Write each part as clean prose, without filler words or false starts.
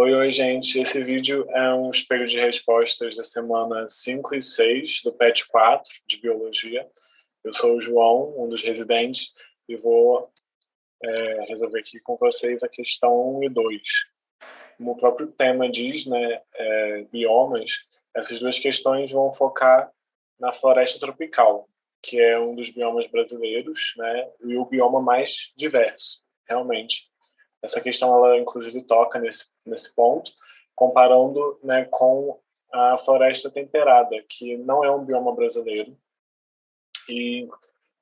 Oi, gente. Esse vídeo é um espelho de respostas da semana 5 e 6 do PET 4 de Biologia. Eu sou o João, um dos residentes, e vou resolver aqui com vocês a questão 1 e 2. Como o próprio tema diz, né, biomas, essas duas questões vão focar na floresta tropical, que é um dos biomas brasileiros, né, e o bioma mais diverso, realmente. Essa questão, ela inclusive toca nesse ponto, comparando, né, com a floresta temperada, que não é um bioma brasileiro, e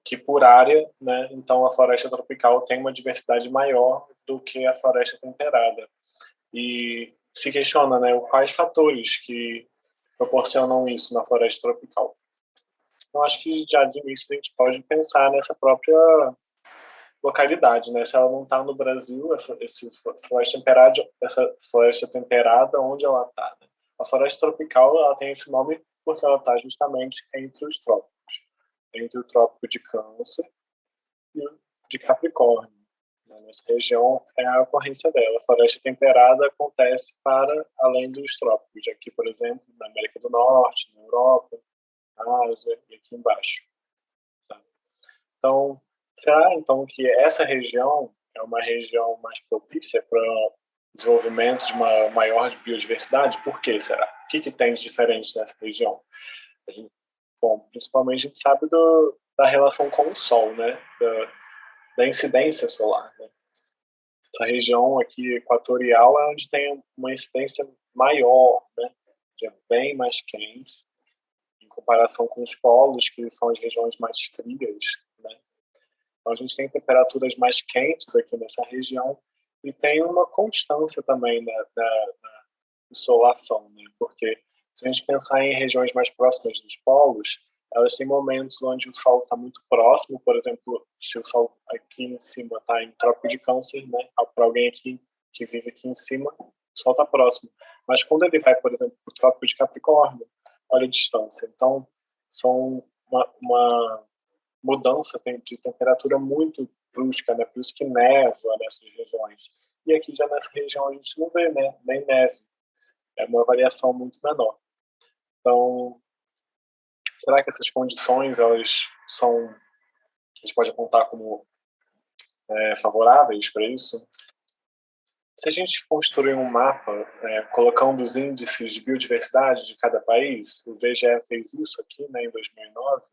que por área, né, então a floresta tropical tem uma diversidade maior do que a floresta temperada. E se questiona, né, quais fatores que proporcionam isso na floresta tropical. Eu acho que já de início a gente pode pensar nessa própria localidade, né? Se ela não está no Brasil, essa floresta temperada, onde ela está? Né? A floresta tropical, ela tem esse nome porque ela está justamente entre os trópicos, entre o trópico de Câncer e o de Capricórnio. Nessa região é a ocorrência dela. A floresta temperada acontece para além dos trópicos, aqui, por exemplo, na América do Norte, na Europa, na Ásia e aqui embaixo. Tá? Então, será então que essa região é uma região mais propícia para o desenvolvimento de uma maior biodiversidade? Por que será? O que tem de diferente nessa região? Principalmente a gente sabe da relação com o Sol, né? Da incidência solar. Né? Essa região aqui equatorial é onde tem uma incidência maior, né? É bem mais quente, em comparação com os polos, que são as regiões mais frias, né? Então, a gente tem temperaturas mais quentes aqui nessa região e tem uma constância também da insolação, né? Porque se a gente pensar em regiões mais próximas dos polos, elas têm momentos onde o Sol está muito próximo, por exemplo, se o Sol aqui em cima está em Trópico de Câncer, né? Para alguém aqui que vive aqui em cima, o Sol está próximo. Mas quando ele vai, por exemplo, para o Trópico de Capricórnio, olha a distância. Então, são uma mudança de temperatura muito brusca, né? Por isso que neva nessas regiões. E aqui já nessa região a gente não vê, né? Nem neve. É uma variação muito menor. Então, será que essas condições, elas são, a gente pode apontar como favoráveis para isso? Se a gente construir um mapa colocando os índices de biodiversidade de cada país, o IBGE fez isso aqui, né, em 2009,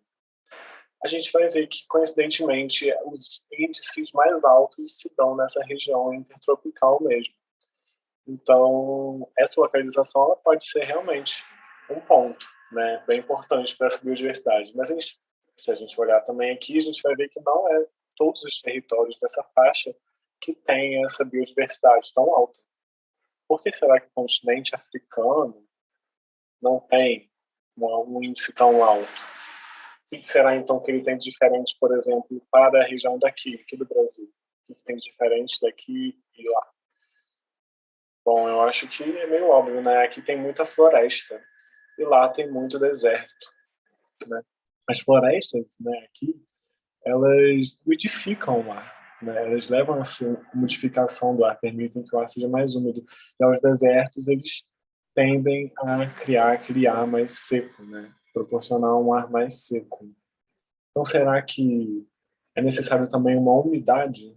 a gente vai ver que, coincidentemente, os índices mais altos se dão nessa região intertropical mesmo. Então, essa localização ela pode ser realmente um ponto, né, bem importante para essa biodiversidade. Mas se a gente olhar também aqui, a gente vai ver que não é todos os territórios dessa faixa que tem essa biodiversidade tão alta. Por que será que o continente africano não tem um índice tão alto? O que será, então, que ele tem de diferente, por exemplo, para a região aqui do Brasil? O que tem de diferente daqui e lá? Bom, eu acho que é meio óbvio, né? Aqui tem muita floresta e lá tem muito deserto, né? As florestas, né, aqui, elas umidificam o ar, né? Elas levam a sua umidificação do ar, permitem que o ar seja mais úmido. Já os desertos, eles tendem a criar aquele ar mais seco, né? Proporcionar um ar mais seco. Então, será que é necessário também uma umidade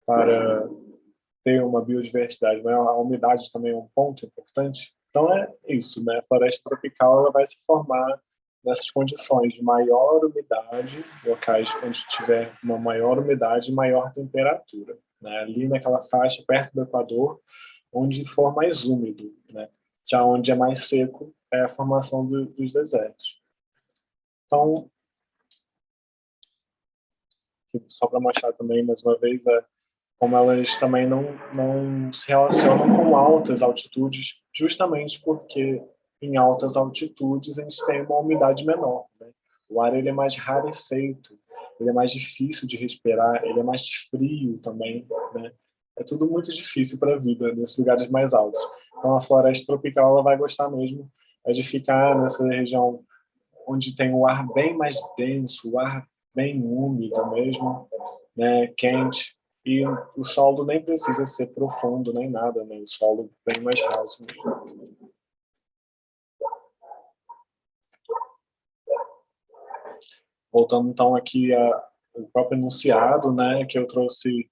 para ter uma biodiversidade? Mas a umidade também é um ponto importante. Então, é isso, né? A floresta tropical ela vai se formar nessas condições de maior umidade, locais onde tiver uma maior umidade e maior temperatura. Né? Ali naquela faixa, perto do Equador, onde for mais úmido. Né? Já onde é mais seco, é a formação dos desertos. Então, só para mostrar também, mais uma vez, como elas também não se relacionam com altas altitudes, justamente porque em altas altitudes a gente tem uma umidade menor. Né? O ar ele é mais rarefeito, ele é mais difícil de respirar, ele é mais frio também. Né? É tudo muito difícil para a vida nesses lugares mais altos. Então a floresta tropical ela vai gostar mesmo de ficar nessa região onde tem o ar bem mais denso, o ar bem úmido mesmo, né, quente. E o solo nem precisa ser profundo nem nada, né? O solo bem mais raso mesmo. Voltando então aqui ao próprio enunciado, né, que eu trouxe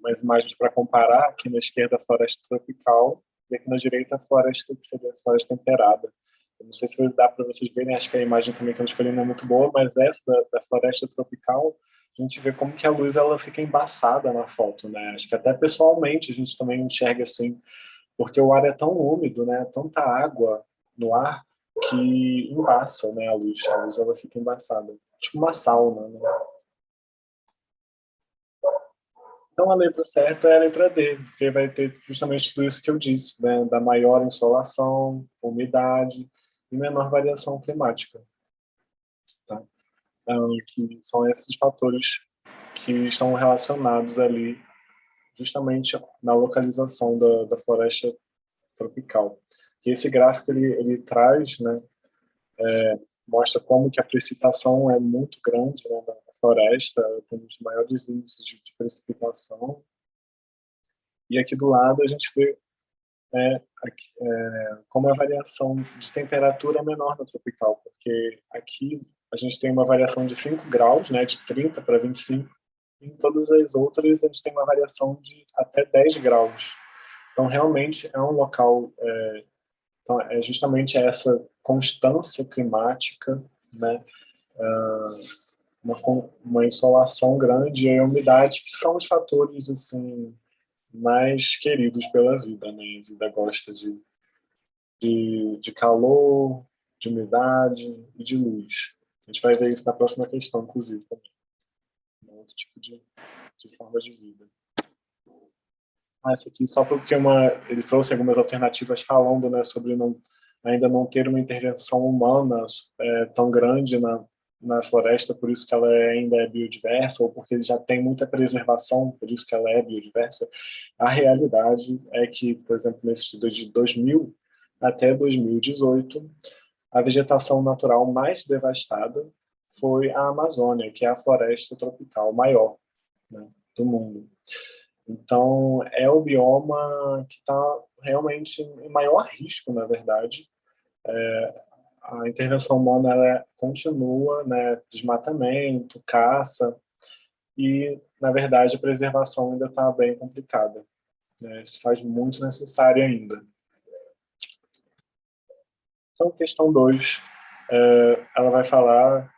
umas imagens para comparar, aqui na esquerda a floresta tropical e aqui na direita a floresta que seria a floresta temperada. Eu não sei se vai dar para vocês verem, acho que a imagem também que eu escolhi não é muito boa, mas essa da floresta tropical, a gente vê como que a luz ela fica embaçada na foto, né? Acho que até pessoalmente a gente também enxerga assim, porque o ar é tão úmido, né? Tanta água no ar que embaça, né? A luz ela fica embaçada, tipo uma sauna, né? Então, a letra certa é a letra D, porque vai ter justamente tudo isso que eu disse, né? Da maior insolação, umidade e menor variação climática. Tá? Então, que são esses fatores que estão relacionados ali justamente na localização da floresta tropical. E esse gráfico ele traz, né, mostra como que a precipitação é muito grande, né, na floresta, temos maiores índices de precipitação. E aqui do lado a gente vê como a variação de temperatura é menor na tropical, porque aqui a gente tem uma variação de 5 graus, né, de 30 para 25, e em todas as outras a gente tem uma variação de até 10 graus. Então, realmente é um local, então, é justamente essa constância climática, né, uma insolação grande e a umidade, que são os fatores assim mais queridos pela vida, né? A vida gosta de calor, de umidade e de luz. A gente vai ver isso na próxima questão, inclusive, também. Um outro tipo de forma de vida. Essa aqui só porque ele trouxe algumas alternativas falando, né, sobre ainda não ter uma intervenção humana tão grande na floresta, por isso que ela ainda é biodiversa, ou porque já tem muita preservação, por isso que ela é biodiversa. A realidade é que, por exemplo, nesse estudo de 2000 até 2018, a vegetação natural mais devastada foi a Amazônia, que é a floresta tropical maior, né, do mundo. Então, é o bioma que está realmente em maior risco, na verdade. A intervenção humana ela continua, né, desmatamento, caça, e, na verdade, a preservação ainda está bem complicada. Né? Se faz muito necessário ainda. Então, questão 2, ela vai falar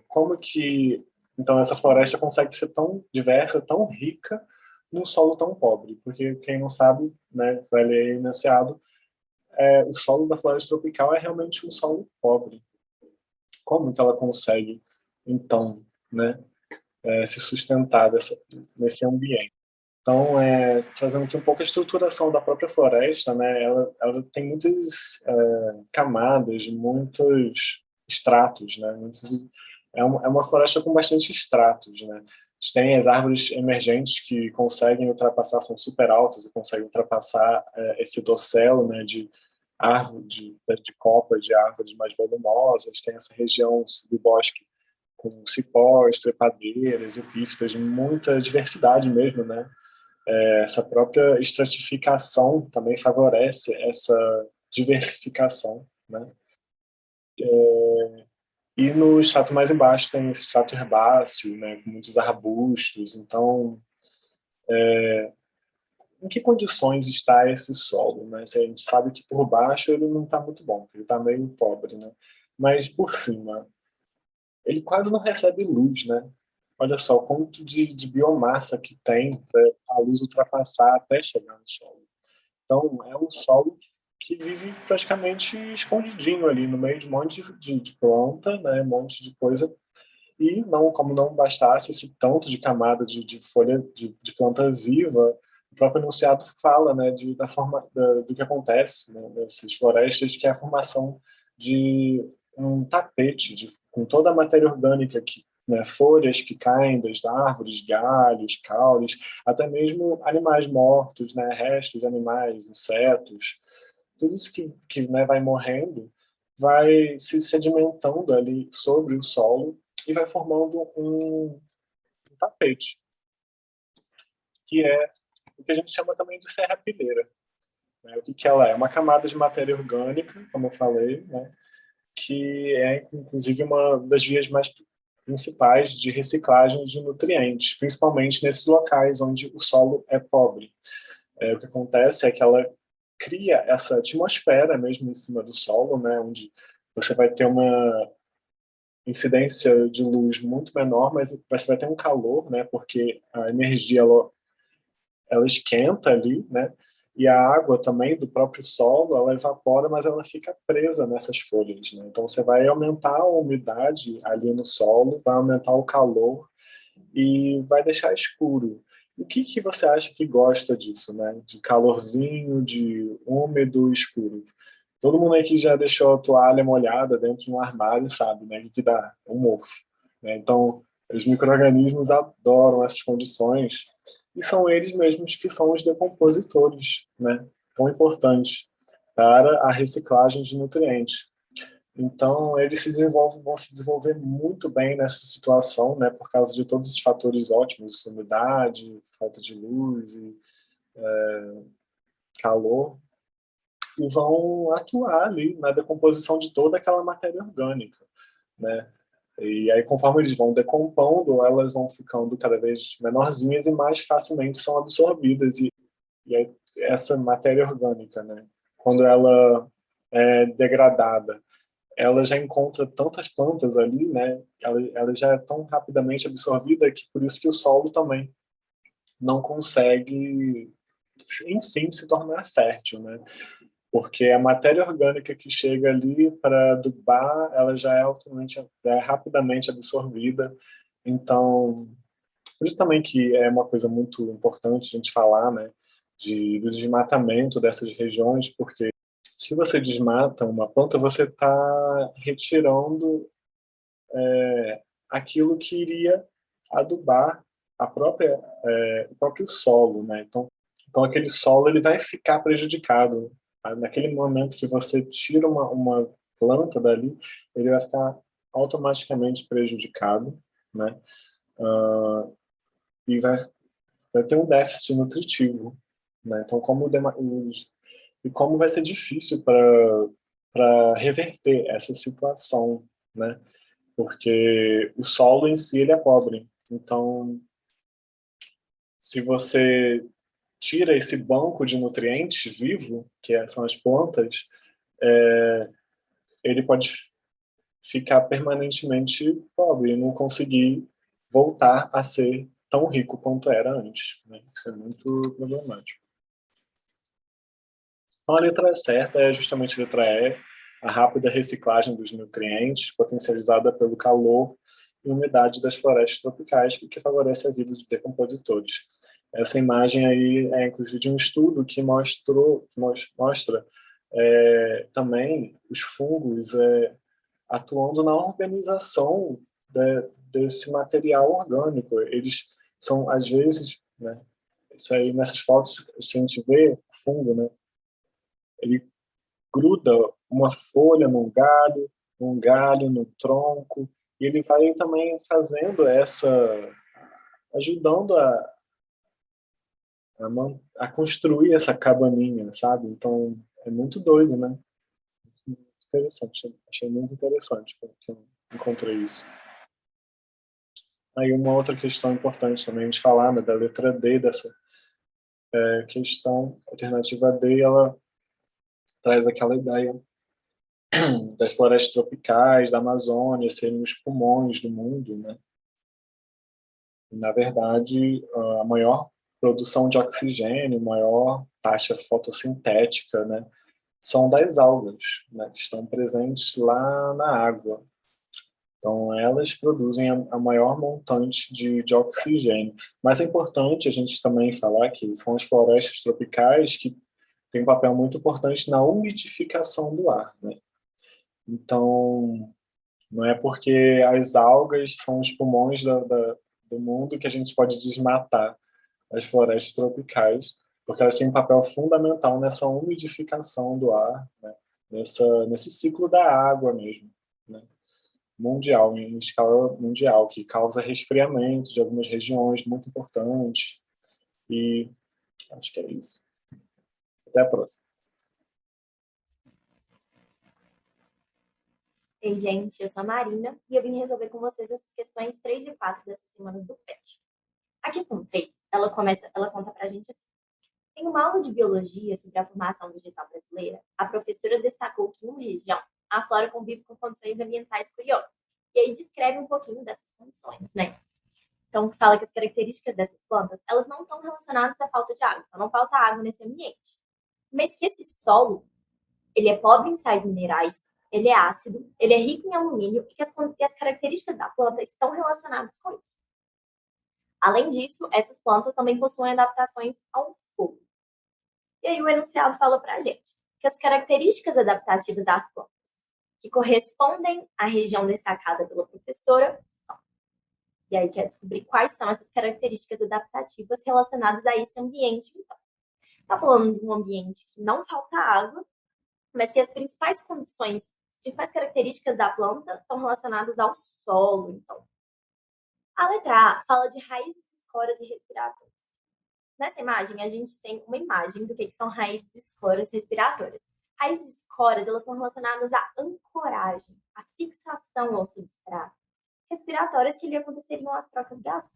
como que então essa floresta consegue ser tão diversa, tão rica, num solo tão pobre. Porque quem não sabe, né, vai ler enunciado, o solo da floresta tropical é realmente um solo pobre. Como que ela consegue, então, né, se sustentar nesse ambiente? Então, trazendo aqui um pouco a estruturação da própria floresta, né, ela tem muitas camadas, muitos estratos, né, é uma floresta com bastante estratos, né. A gente tem as árvores emergentes que conseguem ultrapassar, são super altas e conseguem ultrapassar esse dossel, né, de copa de árvores mais volumosas. Tem essa região do bosque com cipós, trepadeiras, epífitas, de muita diversidade mesmo, né? Essa própria estratificação também favorece essa diversificação, né? E no estrato mais embaixo tem esse estrato herbáceo, né, com muitos arbustos. Então, em que condições está esse solo, né? Se a gente sabe que por baixo ele não está muito bom, ele está meio pobre, né? Mas por cima, ele quase não recebe luz, né? Olha só o quanto de biomassa que tem para a luz ultrapassar até chegar no solo. Então, é um solo que vive praticamente escondidinho ali no meio de um monte de planta, né? Um monte de coisa. E não, como não bastasse esse tanto de camada de folha de planta viva, o próprio enunciado fala, né, da forma do que acontece, né, nessas florestas, que é a formação de um tapete com toda a matéria orgânica que, né, folhas que caem das árvores, galhos, caules, até mesmo animais mortos, né, restos de animais, insetos, tudo isso que né, vai morrendo vai se sedimentando ali sobre o solo e vai formando um tapete. que é o que a gente chama também de serrapilheira. Né? O que, que ela é? Uma camada de matéria orgânica, como eu falei, né? Que é, inclusive, uma das vias mais principais de reciclagem de nutrientes, principalmente nesses locais onde o solo é pobre. O que acontece é que ela cria essa atmosfera mesmo em cima do solo, né, onde você vai ter uma incidência de luz muito menor, mas você vai ter um calor, né, porque a energia ela esquenta ali, né, e a água também do próprio solo, ela evapora, mas ela fica presa nessas folhas, né? Então você vai aumentar a umidade ali no solo, vai aumentar o calor e vai deixar escuro. O que que você acha que gosta disso, né? De calorzinho, de úmido, escuro. Todo mundo aqui já deixou a toalha molhada dentro de um armário, sabe, né? Que dá um mofo, né? Então, os micro-organismos adoram essas condições e são eles mesmos que são os decompositores, né? Tão importantes para a reciclagem de nutrientes. Então, eles vão se desenvolver muito bem nessa situação, né, por causa de todos os fatores ótimos, umidade, falta de luz e calor, e vão atuar ali na decomposição de toda aquela matéria orgânica, né? E aí, conforme eles vão decompondo, elas vão ficando cada vez menorzinhas e mais facilmente são absorvidas. E aí, essa matéria orgânica, né, quando ela é degradada, ela já encontra tantas plantas ali, né? Ela já é tão rapidamente absorvida que por isso que o solo também não consegue, enfim, se tornar fértil, né? Porque a matéria orgânica que chega ali para adubar, ela já é rapidamente absorvida. Então, por isso também que é uma coisa muito importante a gente falar, né? Do desmatamento dessas regiões, porque se você desmata uma planta, você está retirando aquilo que iria adubar o próprio solo, né? Então aquele solo ele vai ficar prejudicado. Naquele momento que você tira uma planta dali, ele vai ficar automaticamente prejudicado, né? E vai ter um déficit nutritivo, né? Então e como vai ser difícil para reverter essa situação, né? Porque o solo em si ele é pobre. Então, se você tira esse banco de nutrientes vivo, são as plantas, ele pode ficar permanentemente pobre e não conseguir voltar a ser tão rico quanto era antes, né? Isso é muito problemático. Então, a letra certa é justamente a letra E, a rápida reciclagem dos nutrientes, potencializada pelo calor e umidade das florestas tropicais, o que favorece a vida dos decompositores. Essa imagem aí é, inclusive, de um estudo que mostra também os fungos atuando na organização desse material orgânico. Eles são, às vezes, né, isso aí nessas fotos, a gente vê o fungo, né, ele gruda uma folha num galho, no tronco, e ele vai também fazendo ajudando a construir essa cabaninha, sabe? Então, é muito doido, né? Muito interessante, achei muito interessante que eu encontrei isso. Aí uma outra questão importante também a gente falar, né, da letra D dessa questão, alternativa D, ela traz aquela ideia das florestas tropicais, da Amazônia, serem os pulmões do mundo, né? Na verdade, a maior produção de oxigênio, maior taxa fotossintética, né, são das algas, né, que estão presentes lá na água. Então, elas produzem a maior montante de oxigênio. Mas é importante a gente também falar que são as florestas tropicais que têm um papel muito importante na umidificação do ar, né? Então, não é porque as algas são os pulmões do mundo que a gente pode desmatar as florestas tropicais, porque elas têm um papel fundamental nessa umidificação do ar, né? Nesse ciclo da água mesmo, né? Mundial, em escala mundial, que causa resfriamento de algumas regiões muito importantes. E acho que é isso. Até a próxima. Ei, gente, eu sou a Marina e eu vim resolver com vocês essas questões 3 e 4 dessas semanas do PET. A questão 3, ela conta pra gente assim. Em uma aula de biologia sobre a formação vegetal brasileira, a professora destacou que em uma região, a flora convive com condições ambientais curiosas. E aí descreve um pouquinho dessas condições, né? Então, fala que as características dessas plantas, elas não estão relacionadas à falta de água. Então, não falta água nesse ambiente. Mas que esse solo, ele é pobre em sais minerais, ele é ácido, ele é rico em alumínio e que as características da planta estão relacionadas com isso. Além disso, essas plantas também possuem adaptações ao fogo. E aí o enunciado fala para a gente que as características adaptativas das plantas que correspondem à região destacada pela professora são. E aí quer descobrir quais são essas características adaptativas relacionadas a esse ambiente. Então, está falando de um ambiente que não falta água, mas que as principais condições, as principais características da planta estão relacionadas ao solo. Então, a letra A fala de raízes, escoras e respiratórias. Nessa imagem, a gente tem uma imagem do que são raízes, escoras e respiratórias. Raízes e escoras, elas estão relacionadas à ancoragem, à fixação ao substrato. Respiratórias que lhe aconteceriam às trocas gases.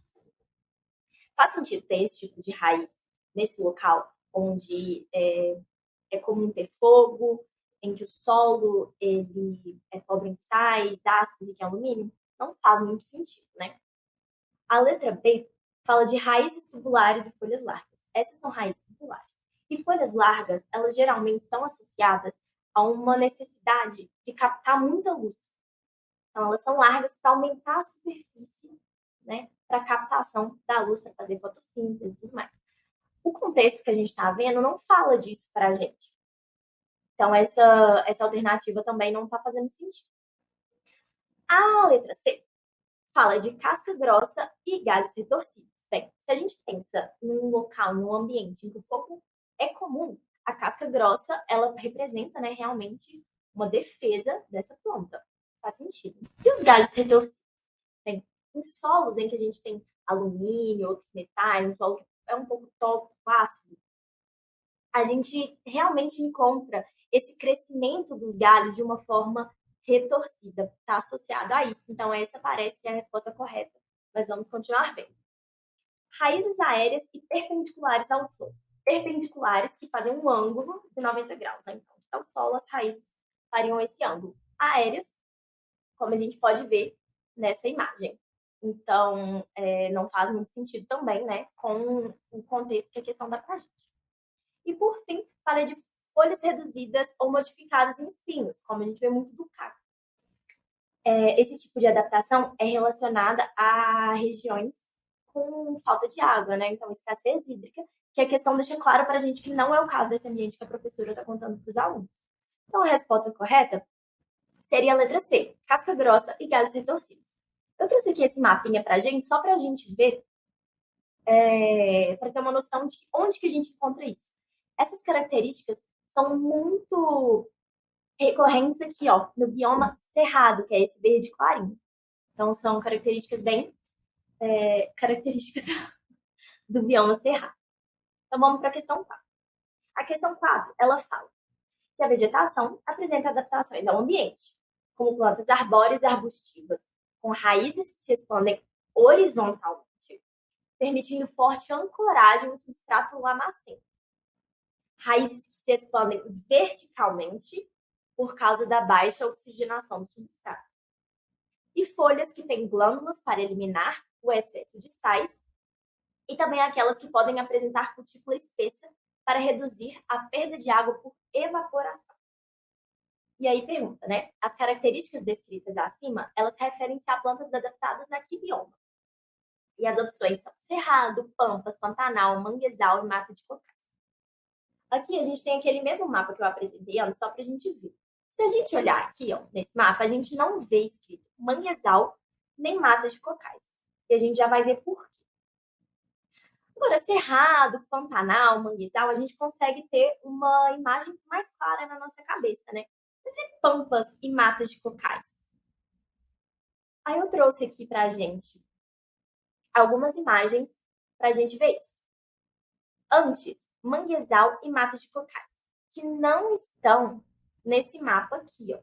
Faz sentido ter esse tipo de raiz nesse local onde é comum ter fogo, em que o solo ele é pobre em sais, ácido, rico em alumínio? Não faz muito sentido, né? A letra B fala de raízes tubulares e folhas largas. Essas são raízes tubulares. E folhas largas, elas geralmente estão associadas a uma necessidade de captar muita luz. Então, elas são largas para aumentar a superfície, né, para captação da luz, para fazer fotossíntese e tudo mais. O contexto que a gente está vendo não fala disso para a gente. Então, essa alternativa também não está fazendo sentido. A letra C fala de casca grossa e galhos retorcidos. Bem, se a gente pensa num local, num ambiente em que o fogo é comum, a casca grossa, ela representa, né, realmente uma defesa dessa planta. Faz sentido. E os galhos retorcidos? Bem, em solos em que a gente tem alumínio, outros metais, um solo que é um pouco tóxico, ácido, a gente realmente encontra esse crescimento dos galhos de uma forma retorcida, está associado a isso. Então, essa parece ser a resposta correta, mas vamos continuar vendo. Raízes aéreas e perpendiculares ao solo. Perpendiculares que fazem um ângulo de 90 graus, né? Então, ao solo, as raízes fariam esse ângulo. Aéreas, como a gente pode ver nessa imagem. Então, não faz muito sentido também, né, com o contexto que a questão dá pra gente. E, por fim, fala de folhas reduzidas ou modificadas em espinhos, como a gente vê muito do cacto. Esse tipo de adaptação é relacionada a regiões com falta de água, né? Então, escassez hídrica, que a questão deixa claro para a gente que não é o caso desse ambiente que a professora está contando para os alunos. Então, a resposta correta seria a letra C, casca grossa e galhos retorcidos. Eu trouxe aqui esse mapinha para a gente, só para a gente ver, para ter uma noção de onde que a gente encontra isso. Essas características são muito recorrentes aqui, ó, no bioma cerrado, que é esse verde clarinho. Então, são características bem características do bioma cerrado. Então, vamos para a questão 4. A questão 4, ela fala que a vegetação apresenta adaptações ao ambiente, como plantas arbóreas e arbustivas, com raízes que se expandem horizontalmente, permitindo forte ancoragem no substrato lamacento. Raízes que se expandem verticalmente por causa da baixa oxigenação do substrato. E folhas que têm glândulas para eliminar o excesso de sais, e também aquelas que podem apresentar cutícula espessa para reduzir a perda de água por evaporação. E aí pergunta, né? As características descritas acima, elas referem-se a plantas adaptadas a que bioma? E as opções são cerrado, pampas, pantanal, manguezal e mata de cocais. Aqui a gente tem aquele mesmo mapa que eu apresentei antes, só para a gente ver. Se a gente olhar aqui, ó, nesse mapa, a gente não vê escrito manguezal nem mata de cocais. E a gente já vai ver por quê. Agora, cerrado, pantanal, manguezal, a gente consegue ter uma imagem mais clara na nossa cabeça, né? Mas e pampas e matas de cocais? Aí eu trouxe aqui pra gente algumas imagens pra gente ver isso. Antes, manguezal e mata de cocais, que não estão nesse mapa aqui, ó.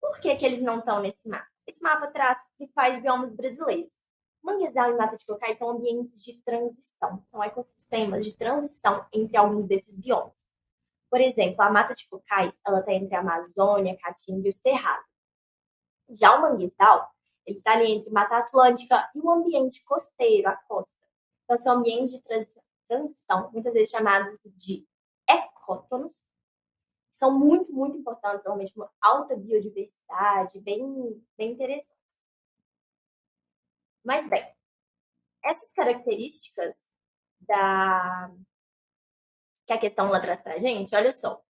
Por que eles não estão nesse mapa? Esse mapa traz os principais biomas brasileiros. Manguezal e mata de cocais são ambientes de transição, são ecossistemas de transição entre alguns desses biomas. Por exemplo, a mata de cocais, ela está entre a Amazônia, Caatinga e o Cerrado. Já o manguezal, ele está ali entre Mata Atlântica e o ambiente costeiro, a costa. Então, são ambientes de transição, muitas vezes chamados de ecótonos, são muito, muito importantes, realmente uma alta biodiversidade, bem interessante. Mas, bem, essas características que a questão lá traz para a gente, olha só,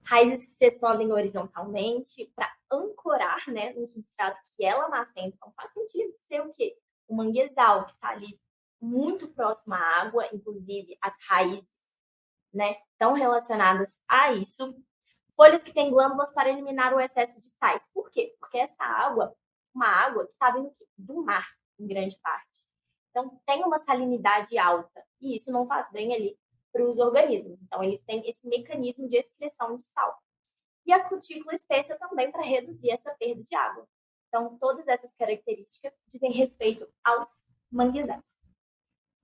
raízes que se expandem horizontalmente para ancorar, né, no substrato que é lamacento. Então, faz sentido ser o quê? O manguezal, que está ali muito próximo à água, inclusive as raízes, né, estão relacionadas a isso. Folhas que têm glândulas para eliminar o excesso de sais. Por quê? Porque essa água, uma água que está vindo do mar, em grande parte. Então, tem uma salinidade alta. E isso não faz bem ali para os organismos. Então, eles têm esse mecanismo de excreção de sal. E a cutícula espessa também para reduzir essa perda de água. Então, todas essas características dizem respeito aos manguezais.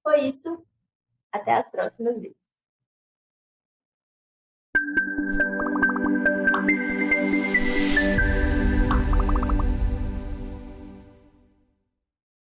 Foi isso. Até as próximas vezes.